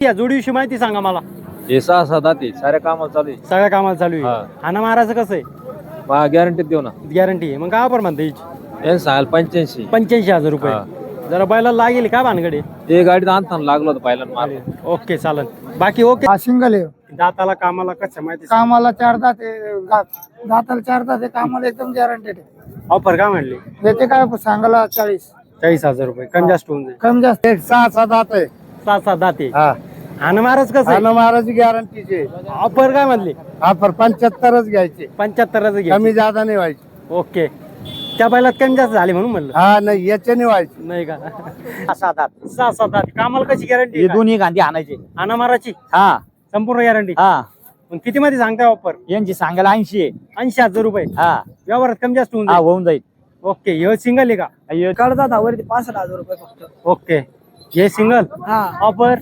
या जोडीविषयी माहिती सांगा मला. हे 6-7 दाते साऱ्या कामाला चालू आहे. सगळ्या कामाला चालू आहे. हा. हाना मारायचं कसं आहे? गॅरंटी देऊ ना. गॅरंटी आहे. मग काय ऑफर म्हणता याची? हे सांगाल 85. 85,000 रुपये. हा. जरा बैला लागेल का भानगडे? ते गाडीत आणताना लागलो होतं पहिल्यांदा मार. ओके चालन. बाकी ओके. हा सिंगल आहे. दाताला कामाला कसं माहिती सांगा. कामाला 4 दात आहे. दाताला 4 दात आहे. कामाला एकदम गॅरंटेड आहे. ऑफर काय म्हणले? याचे काय सांगायला 40,000 रुपये. कमी जास्त होऊन जाईल. कमी जास्त 6-7 दात आहे. 7 दाते. हा हाना मारच कसं आहे? महाराज गॅरंटीचे ऑफर काय म्हणले? ऑफर 75च घ्यायचे. 75च घे. कमी जादा नाही व्हायची. ओके. त्या बैलात कमी जास्त झाले म्हणून म्हणलं. हा नाही याचे नाही व्हायची. नाही का? 6-7 दात. कामाला कशी गॅरंटी? दोन्ही गांधी आणायचे. हाना माराची हा संपूर्ण गॅरंटी. हा मग किती मध्ये सांगताय ऑफर? यांची सांगायला 80 आहे. 80,000 रुपये. हा व्यवहारात कमी जास्त होऊन हा जाईल. होऊन जाईल. ओके. हे सिंगल आहे का? कडदात वरती 65,000 रुपये फक्त. ओके. हे सिंगल हा ऑफर.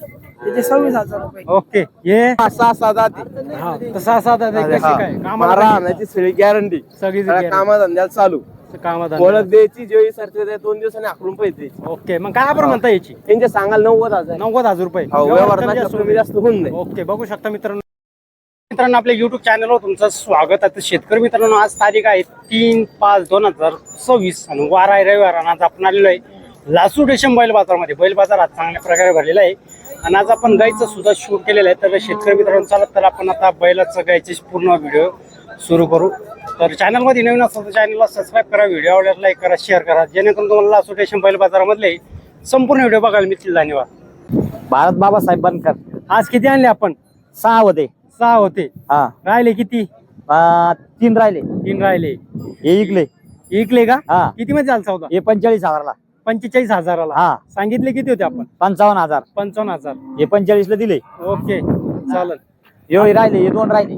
त्याचे 26,000 रुपये. ओके. हे 6-7 दाते. हा तसा साधा कशी काय मारा आणायची सगळी गॅरंटी. सगळी कामाधंद्याला चालू. कामात. ओळख द्यायची जेवी सारखे 2 दिवसांनी आखरून पैसे. ओके. मग काय ऑफर म्हणता याची? त्यांचे सांगाल 90,000. 90,000 रुपये. व्यवहार कमी जास्त कमी जास्त होऊन जाईल. ओके. बघू शकता मित्रांनो आपल्या युट्यूब चॅनलवर तुमचं स्वागत आहे. शेतकरी मित्रांनो आज तारीख आहे 3/5/2026 आणि वार आहे रविवार. आणि आज आपण आलेलो आहे लासूर रेशम बैल बाजारामध्ये. बैल बाजार आज चांगल्या प्रकारे भरलेला आहे आणि आज आपण गाईचं सुद्धा शूट केलेलं आहे. तर शेतकरी मित्रांनो चालत तर आपण आता बैलाचं गाईचे पूर्ण व्हिडिओ सुरू करू. तर चॅनलमध्ये नवीन असेल तर चॅनलला सबस्क्राईब करा, व्हिडिओ आवडल्यास लाईक करा, शेअर करा, जेणेकरून तुम्हाला लासूर रेशम बैल बाजारामधले संपूर्ण व्हिडिओ बघायला मिळतील. धन्यवाद. भारत बाबासाहेब बनकर. आज किती आणले आपण? 6 होते. 6 होते. हा राहिले किती? 3 राहिले. 3 राहिले. हे इकले. इकले का? हा किती मध्ये झाला सौदा? हे 45,000ला. 45,000ला. हा सांगितले किती होते आपण? 55,000. 55,000. हे 45 ला दिले. ओके चालेल. हे राहिले. हे 2 राहिले.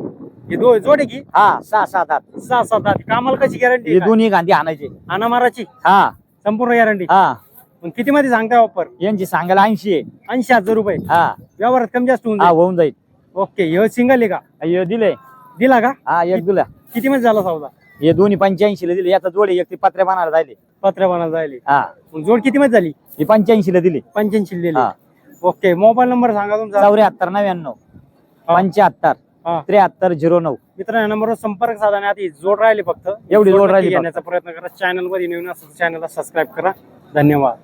हे जोडे की? हा 6-7 दात. 6-7 दात. कामाला कशी गॅरंटी? हे दोन्ही गांधी आणायचे. आणा माराची हा संपूर्ण गॅरंटी. हा मग किती मध्ये सांगताय ऑफर? यांची सांगायला 80 आहे. 80,000 रुपये. हा व्यवहारात कमी जास्त होऊन हा जाईल. होऊन जाईल. ओके. हे सिंगल आहे का? हे दिले. दिला का? हा एक दिला. किती मध्ये झाला सौदा? हे दोन्ही 85 ला दिले. याचा जोडे एक ते पत्र्या बनायला जायले. पत्र बनायला जायले. हा मग जोड किती मध्ये झाली? हे 85 ला दिले. 85 दिली. हा ओके. मोबाईल नंबर सांगा तुमचा. 74 99 75 हा 73 09. मित्रांनो नंबरवर संपर्क साधा आणि आता ही जोड राहिली फक्त. एवढी जोड राहिली घेण्याचा प्रयत्न करा. चॅनल मध्ये नवीन असेल चॅनलला सबस्क्राईब करा. धन्यवाद.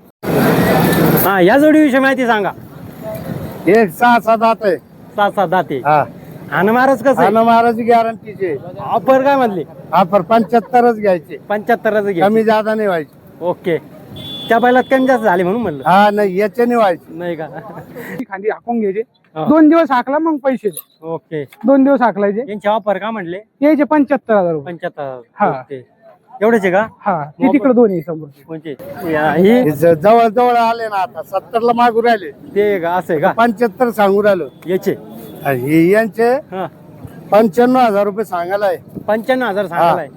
हा या जोडीविषयी माहिती सांगा. एक 6-7 दात आहे. 7 दाते. हा हाना महाराज कसं महाराज गॅरंटीचे ऑफर काय म्हणले? ऑफर 75च घ्यायचे. 75च घे. कमी जादा नाही व्हायची. ओके. त्या बैलात कमी जास्त झाले म्हणून म्हणलं. हा नाही याचे नाही व्हायची. नाही का? खांदी हाकून घ्यायचे. हा. 2 दिवस हाकला मग पैसे द्या. ओके. 2 दिवस हाकलायचे. यांची ऑफर का म्हणले? यायचे 75,000 रुपये. 75. हा. ओके. एवढेच आहे का? हा ते तिकडे दोन्ही समोर. कोणते? ही जवळ जवळ आले ना आता 70 ला मागू राहिले. ते का असं आहे का? 75 सांगू राहिलो. याचे हे यांचे हा 95,000 रुपये सांगायला आहे. 95,000 सांगायलाय.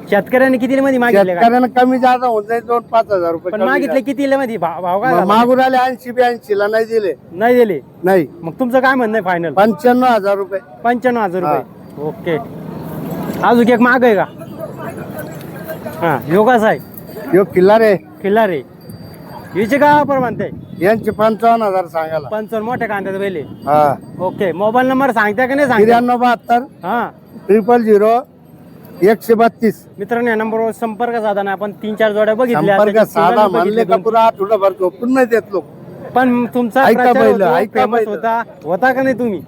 शेतकऱ्यांनी किती मध्ये मागितले का? शेतकऱ्यांना कमी जादा होऊन जाईल 2-5,000 रुपये पण कमी मागितले किती मध्ये? भाव काय जादा. झाला? मागू राहिले 80-82 ला नाही दिले. नाही दिले. नाही मग तुमचं काय म्हणणं आहे फायनल? 95,000 रुपये. 95,000 रुपये. ओके. अजून एक माग आहे का? हा योगाच आहे. यो किल्ला रे किल्ला रे. हिचे काय ऑफर म्हणते? यांचे 55,000 सांगायला. 55 मोठ्या कांद्याचे बैले. हा ओके. मोबाईल नंबर सांगता का नाही सांगता? 9372 हा 000 132. मित्रांनो या नंबरवर संपर्क साधा ना. आपण 3-4 जोड्या बघितल्या. संपर्क त्याच्यात साधा single म्हणले बघितले का दोन. पुरा आठवडाभर झोपून नाही देत लोक. पण तुमचा ऐका प्रचार पहिलं, होतो, ऐका famous पहिलं. होता का नाही तुम्ही?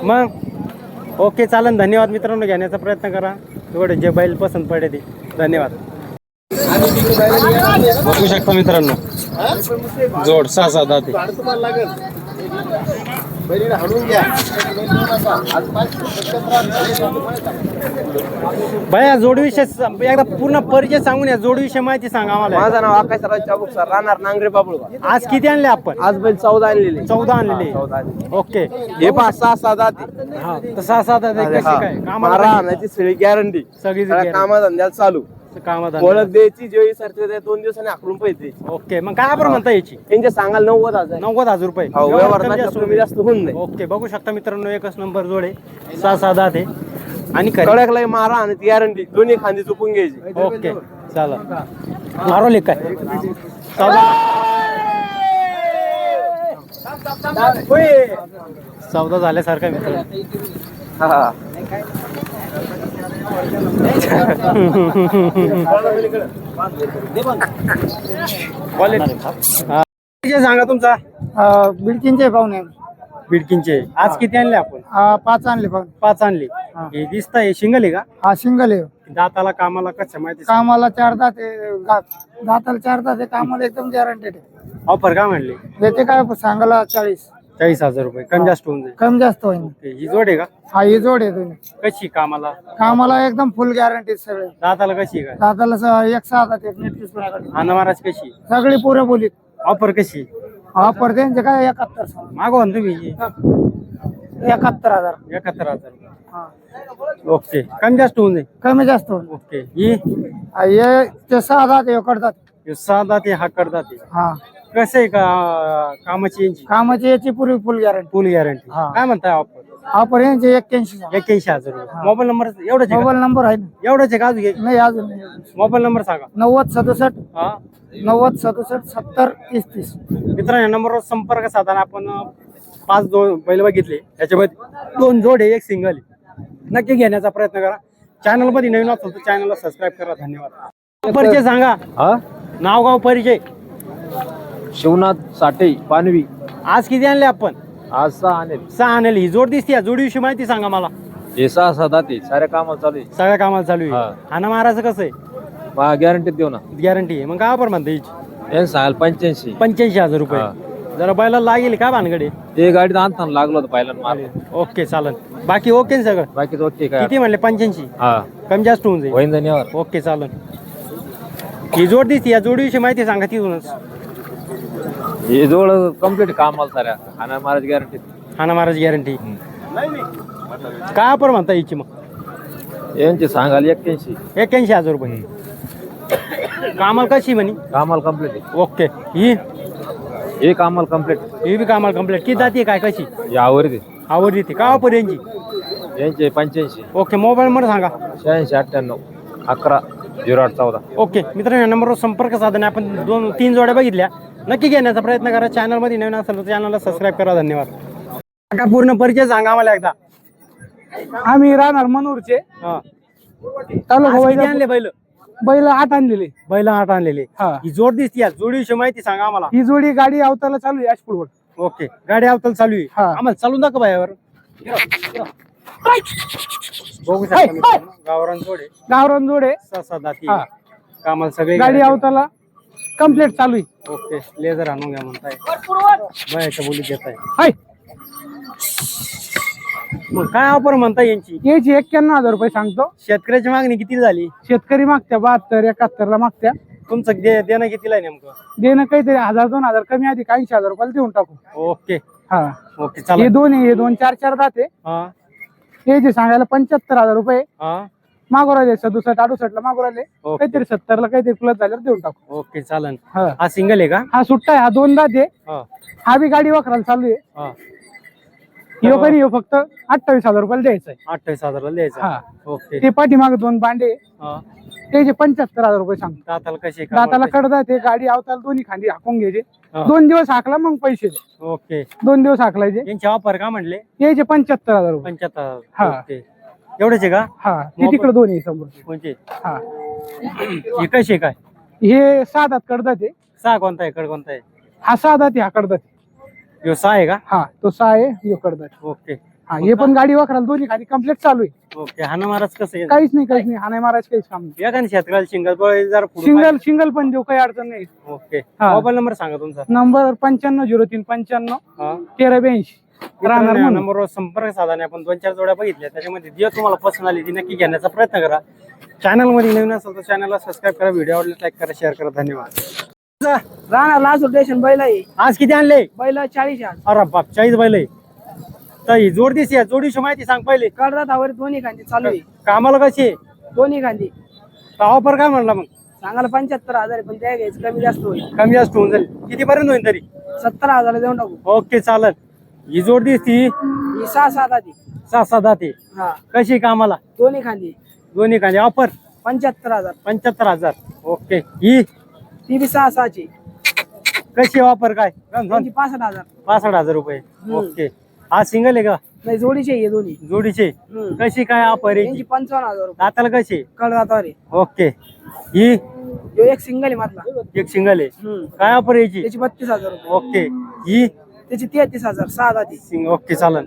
मग ओके चालन. धन्यवाद मित्रांनो. घेण्याचा प्रयत्न करा. एवढे जे बैल पसंत पडे ते. धन्यवाद. बघू शकता मित्रांनो जोड 6 दाते. भैया जोडविषय एकदा पूर्ण परिचय सांगून या. जोडविषयी माहिती सांगा आम्हाला. माझं नाव आकाशराव चाबुक सर, राहणार नांगरे बाबुळगाव. आज किती आणले आपण? आज बैल 14 आणलेले. 14 आणलेले. ओके. हे 5-6 दाते. हा तर 6 दाते कशी काय? मारा कामाला आणायची सगळी गॅरंटी. सगळी कामाधंद्याला चालू. कामात. ओळख द्यायची जेवी सारखे 2 दिवसांनी आखरून पैसे. ओके. मग काय आपण म्हणता याची? त्यांचे सांगाल 90,000. 90,000 रुपये. व्यवहार व्यवहार कमी जास्त होऊन जाईल. ओके. बघू शकता मित्रांनो एकच नंबर जोड आहे. 6 दाते आणि कडकला मारा आणि गॅरंटी. दोन्ही खांदी चुकून घ्यायची. ओके चला. मारवले काय? चौदा झाल्यासारखा मित्र. सांगा तुमचा. बिडकींचे पाहुणे बिडकींचे आज किती आणले आपण? 5 आणले पाहुणे. 5 आणले. हा. हे दिसत आहे शिंगल आहे का? हा सिंगल आहे. दाताला कामाला कसं माहिती सांग. कामाला 4 दात आहे. दाताला 4 दात आहे. कामाला एकदम गॅरंटेड आहे. ऑफर काय म्हणले? याचे काय सांगायला 40,000 रुपये. कमी जास्त होऊन जाईल. कमी जास्त होईल. ही जोड आहे का? हा ही जोड आहे दोन्ही. कशी कामाला? कामाला एकदम फुल गॅरंटी सगळे. दाताला कशी आहे काय? दाताला 1 6 दात एक नीट दिसण्याकडे हाना महाराज कशी? सगळी पुरे बोलीत. ऑफर कशी? ऑफर त्यांचे काय 71 मागवा ना तुम्ही. 71,000. 71,000. हा. ओके. कमी जास्त होऊन जाईल. कमी जास्त होईल. ओके. ही हे ते 6 दात आहे करतात. साधा ते हा करतात ते. हा कसं आहे का कामाची यांची? कामाची याची पुरी फुल गॅरंटी. फुल गॅरंटी. हा. काय म्हणताय ऑफर? ऑफर यांचे 81. 81,000 रुपये. मोबाईल नंबर एवढाच आहे का? मोबाईल नंबर आहे ना? एवढाच आहे का अजून एक? नाही अजून नाही. मोबाईल नंबर सांगा. 90 67 हा 90 67 70 30 30. मित्रांनो, या नंबरवर संपर्क साधा. आपण 5 बैल बघितले, त्याच्यामध्ये 2 जोड आहे, 1 सिंगल आहे. नक्की घेण्याचा प्रयत्न करा. चॅनल मध्ये नवीन असेल तर चॅनलला सबस्क्राईब करा. धन्यवाद. परिचय सांगा. नाव गाव परिचय. शिवनाथ साठे पानवी. आज किती आणले आपण? आज 6 आणले. 6 आणले. ही जोड दिसते. या जोडीविषयी माहिती सांगा मला. हे 6 7 दाते साऱ्या कामाला चालू आहे. सगळ्या कामाला चालू आहे. हा. हाना महाराज कसं आहे? गॅरंटी देऊ ना. गॅरंटी आहे. मग काय ऑफर म्हणता याची? हे सांगाल 85. 85,000 रुपये. हा. जरा बैला लागेल का भानगडे? ते गाडीत आणताना लागलो होतं पहिल्यांदा माल. ओके चालन. बाकी ओके ना सगळं? बाकीच ओके काय. किती म्हणले? 85. हा कमी जास्त होऊन जाईल. होईन धन्यवाद. ओके चालन. ही जोड दिसते. या जोडीविषयी माहिती सांगा तिथूनच. हे जोड कम्प्लीट कामाला साऱ्या आणि महाराज गॅरंटी. हाना महाराज गॅरंटी. काय ऑफर म्हणता याची मग? यांचे सांगाल 81. 81,000 रुपये. कामाला कशी म्हणे? कामाला कम्प्लीट. ओके. ही हे कामाला कम्प्लीट. ही बी कामाला कम्प्लीट. किती जाती काय कशी? यावर आवडली ती. काय ऑफर यांची? यांचे 85. ओके. मोबाईल नंबर सांगा. 86 98 11 08 14. ओके मित्रांनो, या नंबरवर संपर्क साधणे. आपण 2-3 जोड्या बघितल्या. नक्की घेण्याचा प्रयत्न करा. चॅनलमध्ये नवीन असेल तर चॅनलला सबस्क्राईब करा. धन्यवाद. का पूर्ण परिचय सांगा मला एकदा. आम्ही राहणार मनोरचे. हा. तालुका आज किती वैजापूर. आणले बैल? बैल 8 आणलेले. बैल 8 आणलेले. हा. ही जोड दिसते. या जोडीविषयी माहिती सांगा आम्हाला. ही जोडी गाडी अवताला चालू आहे याचपूर. ओके. गाडी अवतल चालू आहे. हा. आम्हाला चालून दाखव बायावर. बघू शकता मित्रांनो, गावरान जोड आहे. गावरान जोड आहे. 6 दाती. हा. कामाला सगळे गाडी अवताला कम्प्लीट चालू आहे. ओके. लेझर आणून घ्या म्हणताय. बायाच्या बोली देत आहे. हाय. मग काय ऑफर म्हणता यांची? याची 91,000 रुपये सांगतो. शेतकऱ्याची मागणी किती झाली? शेतकरी मागत्या 72 71 ला मागत्या. तुमचं देणं कितीला आहे नेमकं? देणं काहीतरी 1000 2000 कमी आधी 80,000 रुपयाला देऊन टाकू. ओके. हा. ओके चालेल. हे दोन आहे. हे 2 4 4 दात आहे. हा हे जे सांगायला 75,000 रुपये हा. मागू राहिले. 67 68 ला मागू राहिले. ओके. काहीतरी 70 ला काहीतरी प्लस झाल्यावर देऊन टाकू. ओके चालेल. हा. हा सिंगल आहे का? हा सुट्टा आहे. हा 2 दात आहे. हा हा बी गाडी वाकरायला चालू आहे. हा. यो कधी यो फक्त 28,000 रुपयाला द्यायचा आहे. 28,000 ला द्यायचा. हा. ओके. ते पाठीमागे 2 बांडे हा. त्याचे 75,000 रुपये सांगतो. दाताला कशी? दाताला कडदा ते गाडी आवताला दोन्ही खांदी हाकून घ्यायचे. हा. 2 दिवस हाकला मग पैसे दे. ओके. 2 दिवस हाकलायचे. यांची ऑफर का म्हणले? याचे 75,000 रुपये. 75,000. हा. ओके. एवढेच आहे का? हा ते तिकडे दोन्ही समोर. कोणते? हा हे कशी काय? हे 6 दात कडदा ते. 6 कोणता आहे? कड कोणता आहे? हा 6 दात हा कडदा. ह्यो 6 आहे का? हा तो 6 आहे. यो कडदा. ओके. हा हे पण गाडी वाकरायला दोन्ही खाली कम्प्लीट चालू आहे. ओके. हाना महाराज कसं आहे? काहीच नाही. हा नाही महाराज काहीच काम नाही. या का शेतकऱ्याला शिंगल जरा पुढं सिंगल पण देऊ काही अडचण नाही. पाहिजे. ओके. हा. मोबाईल नंबर सांगा तुमचा. नंबर 950395 हा. 1382. राहणार म्हणून. नंबरवर संपर्क साधाने. आपण 2-4 जोड्या बघितल्या. त्याच्यामध्ये जे तुम्हाला पसंत आली ती नक्की घेण्याचा प्रयत्न करा. चॅनल मध्ये नवीन असेल तर चॅनलला सबस्क्राईब करा. व्हिडिओ आवडल्यास लाईक करा, शेअर करा. धन्यवाद. राहणार लास्ट स्टेशन बैल आहे. आज किती आणले? बैल 40 आज. अरे बाप, 40 बैल आहे. तर ही जोड दिसते. या जोडीची माहिती सांग पहिले. कडदा धावर दोन्ही खांदी चालू आहे. कामाला कशी आहे? दोन्ही खांदी. ऑफर काय म्हणला मग? सांगायला 75,000 पण त्या घ्यायचं कमी जास्त होईल. कमी जास्त होऊन जाईल. किती पर्यंत होईल तरी? 70,000 देऊन टाकू. ओके चालेल. ही जोड दिसती. ही 6-7 आधी. 6 दाते. हा कशी कामाला? दोन्ही खांदी. दोन्ही कांदे. ऑफर 75,000. 75,000. ओके. ही ती बी 6-6 ची. कशी वापर काय त्यांची 65,000. 65,000 रुपये. ओके. हा सिंगल आहे का नाही जोडीचे आहे हे दोन्ही. जोडीचे? हम्म. कशी काय ऑफर आहे? त्यांची 55,000 रुपये. दाताला कशी? कडदातावर आहे. ओके. ही ह्यो एक सिंगल आहे मधला. एक सिंगल आहे. हम्म. काय ऑफर यायची? त्याची 32,000 रुपये. ओके. ही त्याची 33,000. 6 दाती. ओके चालन.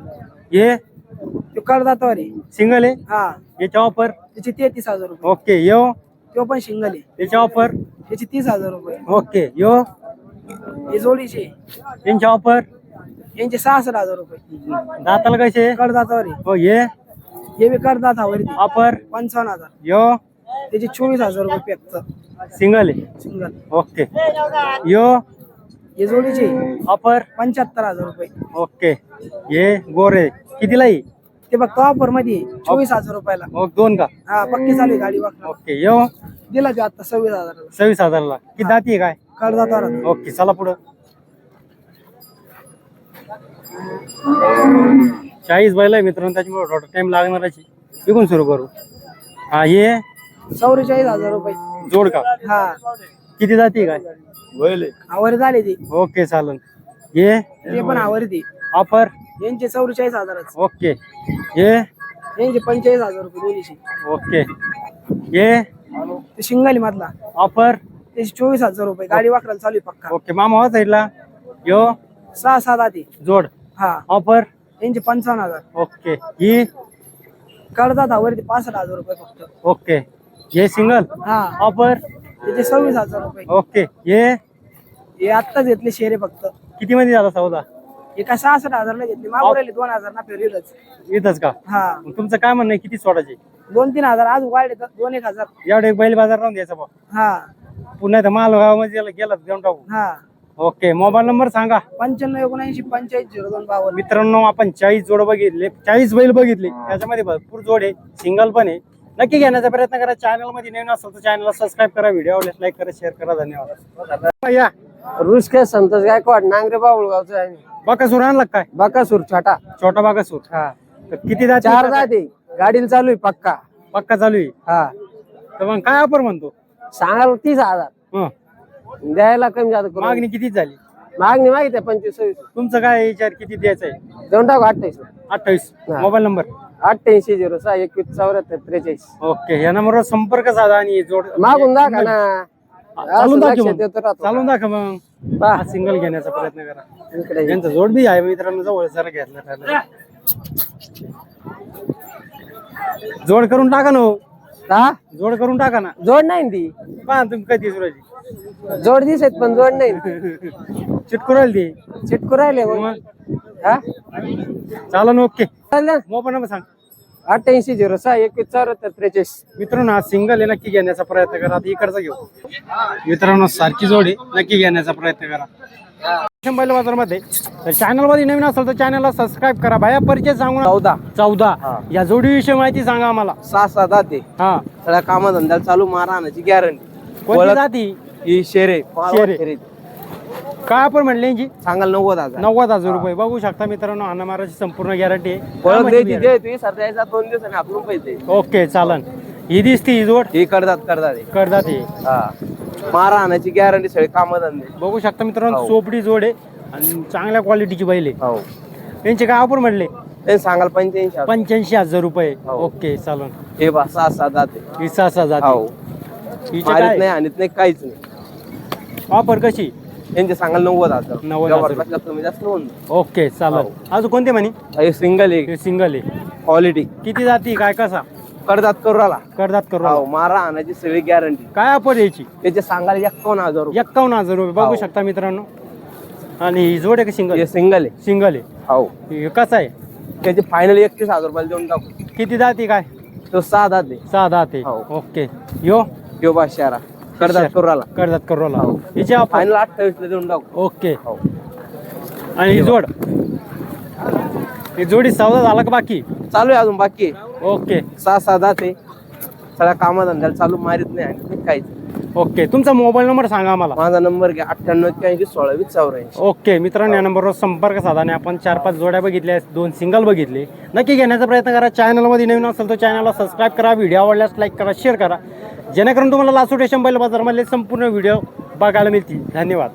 हे तो कडदातावर आहे. सिंगल आहे. हा याच्या ऑफर? त्याची 33,000 रुपये. ओके. यो तो पण सिंगल आहे. याच्या ऑफर? त्याची 30,000 रुपये. ओके. यो हे जोडीचे यांच्या ऑफर? यांचे 66,000 रुपये. दाताला कसे? कडदातावर आहे. हो ये हे बी कडदातावर आहे. ऑफर? 55,000. यो त्याची 24,000 रुपये पॅकचं सिंगल आहे. सिंगल. ओके. यो हे जोडीचे ऑफर? 75,000 रुपये. ओके. ये गोरे कितीला येईल? ते फक्त ऑफर मध्ये 24,000 रुपयाला. दोन का? हा पक्की चालू आहे गाडी वापरा. ओके. यो दिला ते आता 26,000. 26,000ला. किती दाती आहे काय? कडदातावर. ओके चला पुढं. 40 बैल आहे मित्रांनो, त्याच्यामुळे थोडा टाइम लागणारच. इकडून सुरू करू. हा ये 44,000 रुपये. जोड का? हा किती जाती काय? आवरी झाले ते. ओके चालन. ये ते पण आवरी ते. ऑफर? यांचे 44,000. ओके. ये यांचे 45,000 रुपये दोन्हीचे. ओके. ये ते शिंगाली मधला ऑफर? त्याची 24,000 रुपये. गाडी वाकराला चालू आहे पक्का. ओके. मामा हो साईडला. यो 6 दाती. जोड. हा ऑफर? यांचे 55,000. ओके. ही कडदात आवरी 65,000 रुपये फक्त. ओके. ये सिंगल हा ऑफर? त्याचे 26,000 रुपये. ओके. ये हे आत्ताच घेतले शेरे फक्त. किती मध्ये झाला सौदा? एका 66,000 ला घेतली. मागू राहिले 2,000 ना फेरीलच. इथंच का? हा मग तुमचं काय म्हणणं आहे, किती सोडायचे? 2-3,000 आज वाढले तर 2-1,000. एवढे बैल बाजार राहून द्यायचा बा. हा पुन्हा तर मालगाव मध्ये गेला देऊन टाकू. हा ओके. मोबाईल नंबर सांगा. 95-79-85-0252. मित्रांनो आपण 40 जोड बघितले, 40 बैल बघितले, त्याच्यामध्ये भरपूर जोड आहे, सिंगल पण आहे. नक्की घेण्याचा प्रयत्न करा. चॅनल मध्ये नवीन असेल तर चॅनलला सबस्क्राईब करा, व्हिडिओ आवडल्यास लाईक करा, शेअर करा. धन्यवाद. या रुसके संतोष गायकवाड नांगरे बाबुळगावचं आहे. बाकासूर आणला काय? बाकासूर छोटा. छोटा बाकासूर. हा तर किती जाती? 4 जाते. गाडीला चालू आहे पक्का. पक्का चालू आहे. हा तर मग काय ऑफर म्हणतो? सांगायला 30,000. हं. द्यायला कमी जास्त करू. मागणी किती झाली? मागणी माहिती आहे 25-26. तुमचं काय विचार किती द्यायचं आहे? देऊन टाकू 28. 28. हा. Mobile number? 88-06-21-74-43. ओके. या नंबरवर संपर्क साधा आणि जोड मागून दाखा ना. चालून दाखव लक्षात मग. येतो राहतो. चालून दाखव मग. पहा. सिंगल घेण्याचा प्रयत्न करा. इकडे यांचा जोड बी आहे मित्रांनो, जवळ जरा घेतला त्याला. जोड करून टाका ना हो. हा जोड करून टाका ना. जोड नाही ती. पहा तुम्ही कधी सुरायची जोड दिसत पण जोड नाही. चिटकू राहिली ती. चिटकू राहिले मग. मग हा चालन. ओके. चालेल. मोबाईल नंबर सांग. 88-06-21-74-43. मित्रांनो हा सिंगल आहे, नक्की घेण्याचा प्रयत्न करा. आता इकडचा घेऊ. मित्रांनो सारखी जोड आहे, नक्की घेण्याचा प्रयत्न करा. बैल बाजार मध्ये चॅनल मध्ये नवीन असेल तर चॅनलला सबस्क्राईब करा. भाया परिचय सांगू ना. 14 या जोडीविषयी माहिती सांगा आम्हाला. 6 जाते. हा सगळ्या कामधंद्याला चालू मारा आणायची गॅरंटी. कोणती जाती? ही शेरे शेरे. काय आपण म्हणले यांची? सांगाल 90,000. 90,000 रुपये. बघू शकता मित्रांनो, हाना माराची संपूर्ण गॅरंटी आहे. ओळख द्यायची दे तुम्ही सर द्यायचा 2 दिवसांनी आपण पैसे. ओके चालन. ही दिसती ही जोड ही करतात करतात ही. हा मारा आणायची गॅरंटी सगळे कामधंदे. बघू शकता मित्रांनो, हो. सोपडी जोड आहे आणि चांगल्या क्वालिटीची बैल आहे. हो यांचे काय आपण म्हणले? ते सांगाल 85,000. 85,000 रुपये. हो. ओके चालन. हे बा 6 जाते. ही 6 जाती. हो हिचे मारित काय नाही आणत नाही काहीच नाही. ऑफर कशी? यांचे सांगाल 90,000. 90,000. कमी जास्त नोंद. ओके चालन. हो. अजून कोणते म्हणे? हे सिंगल आहे. हे सिंगल आहे. क्वालिटी किती जाती काय कसा? करतात करू राहिला. करतात करू हो मारा आणायची सगळी गॅरंटी. काय ऑफर यायची? त्याचे सांगाल 51,000 रुपये. 51,000 रुपये. बघू हो. शकता मित्रांनो. आणि ही जोड आहे का सिंगल? हे सिंगल आहे. सिंगल आहे. हो हे कसं आहे? त्याचे फायनल 31,000 रुपये देऊन टाकू. किती जाती काय? तो 6 जाते. 6 जाती. हो. ओके. यो किंवा बा शहरा करतात करू राहिला. करतात करू हो. हिचे ऑफर? फायनल 28 ला देऊन टाकू. ओके. हो आणि ही जोड? ही जोडी सौदा झाला का बाकी? चालू आहे अजून बाकी. ओके. 6 जाते. सगळ्या कामधंद्याला चालू मारित नाही आणि काहीच. ओके. तुमचा मोबाईल नंबर सांगा आम्हाला. माझा नंबर घ्या 98-81-16-20-84. ओके मित्रांनो, या नंबरवर संपर्क साधा आणि आपण 4-5 जोड्या बघितल्या, 2 सिंगल बघितले. नक्की घेण्याचा प्रयत्न करा. चॅनलमध्ये नवीन असेल तर चॅनलला सबस्क्राईब करा, व्हिडिओ आवडल्यास लाईक करा, शेअर करा, जेणेकरून तुम्हाला लासूर रेशम बैल बाजारमधले संपूर्ण व्हिडिओ बघायला मिळतील. धन्यवाद.